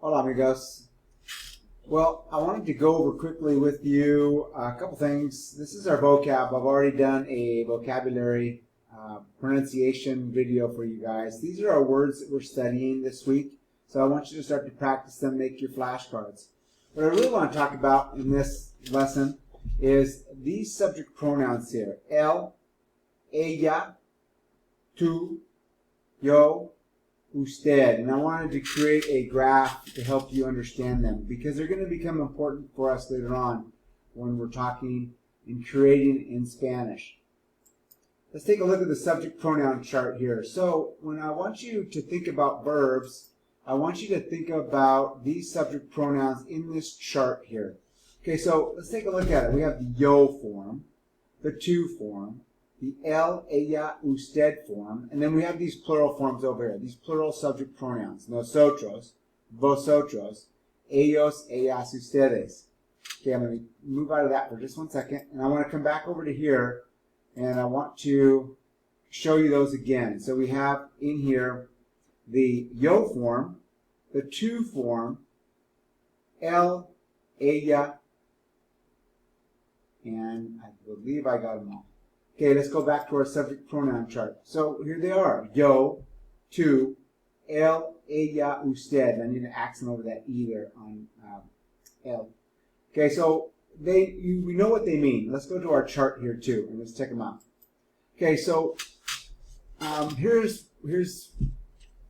Hola amigos. Well, I wanted to go over quickly with you a couple things. This is our vocab. I've already done a vocabulary pronunciation video for you guys. These are our words that we're studying this week. So I want you to start to practice them, make your flashcards. What I really want to talk about in this lesson is these subject pronouns here. Él, ella, tú, yo, usted. And I wanted to create a graph to help you understand them because they're going to become important for us later on when we're talking and creating in Spanish. Let's take a look at the subject pronoun chart here. So when I want you to think about verbs, I want you to think about these subject pronouns in this chart here. Okay, so let's take a look at it. We have the yo form, the tú form, the él, ella, usted form, and then we have these plural forms over here, these plural subject pronouns. Nosotros, vosotros, ellos, ellas, ustedes. Okay, I'm going to move out of that for just 1 second, and I want to come back over to here, and I want to show you those again. So we have in here the yo form, the tú form, él, ella, and I believe I got them all. Okay, let's go back to our subject pronoun chart. So here they are. Yo, tú, él, ella, usted. I need an accent over that E there on él. Okay, so we know what they mean. Let's go to our chart here too, and let's check them out. Okay, so here's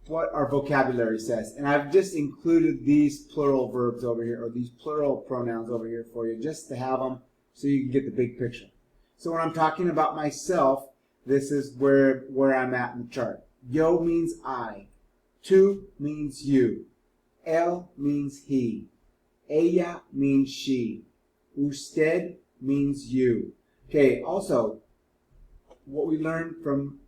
what our vocabulary says. And I've just included these plural verbs over here, or these plural pronouns over here for you, just to have them so you can get the big picture. So when I'm talking about myself, this is where I'm at in the chart. Yo means I. Tú means you. Él means he. Ella means she. Usted means you. Okay, also, what we learned from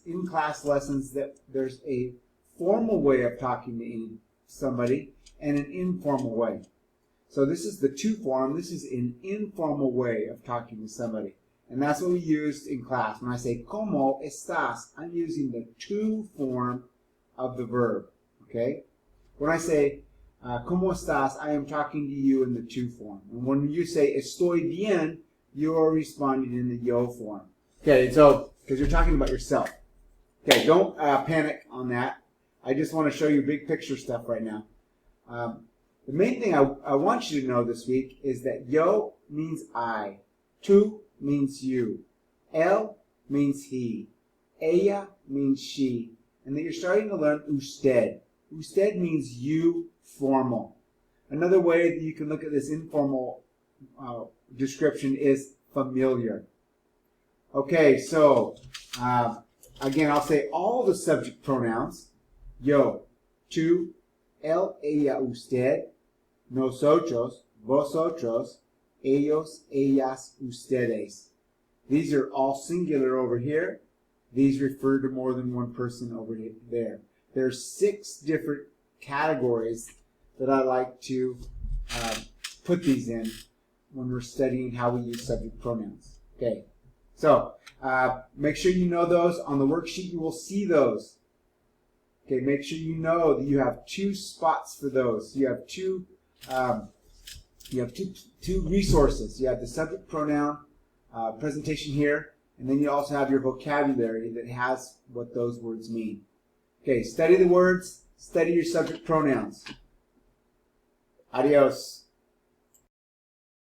in-class lessons that there's a formal way of talking to somebody and an informal way. So this is the tú form. This is an informal way of talking to somebody. And that's what we used in class. When I say, ¿Cómo estás? I'm using the tú form of the verb. Okay? When I say, ¿Cómo estás? I am talking to you in the tú form. And when you say, estoy bien, you're responding in the yo form. Okay, so, because you're talking about yourself. Okay, don't panic on that. I just want to show you big picture stuff right now. The main thing I want you to know this week is that yo means I, tú means you, él means he, ella means she, and that you're starting to learn usted. Usted means you formal. Another way that you can look at this informal description is familiar. Okay, so again, I'll say all the subject pronouns, yo, tú, él, ella, usted, nosotros, vosotros, ellos, ellas, ustedes. These are all singular over here. These refer to more than one person over there. There's 6 different categories that I like to put these in when we're studying how we use subject pronouns. Okay, so make sure you know those. On the worksheet, you will see those. Okay, make sure you know that you have 2 spots for those. You have two resources. You have the subject pronoun presentation here, and then you also have your vocabulary that has what those words mean. Okay, study the words, study your subject pronouns. Adios.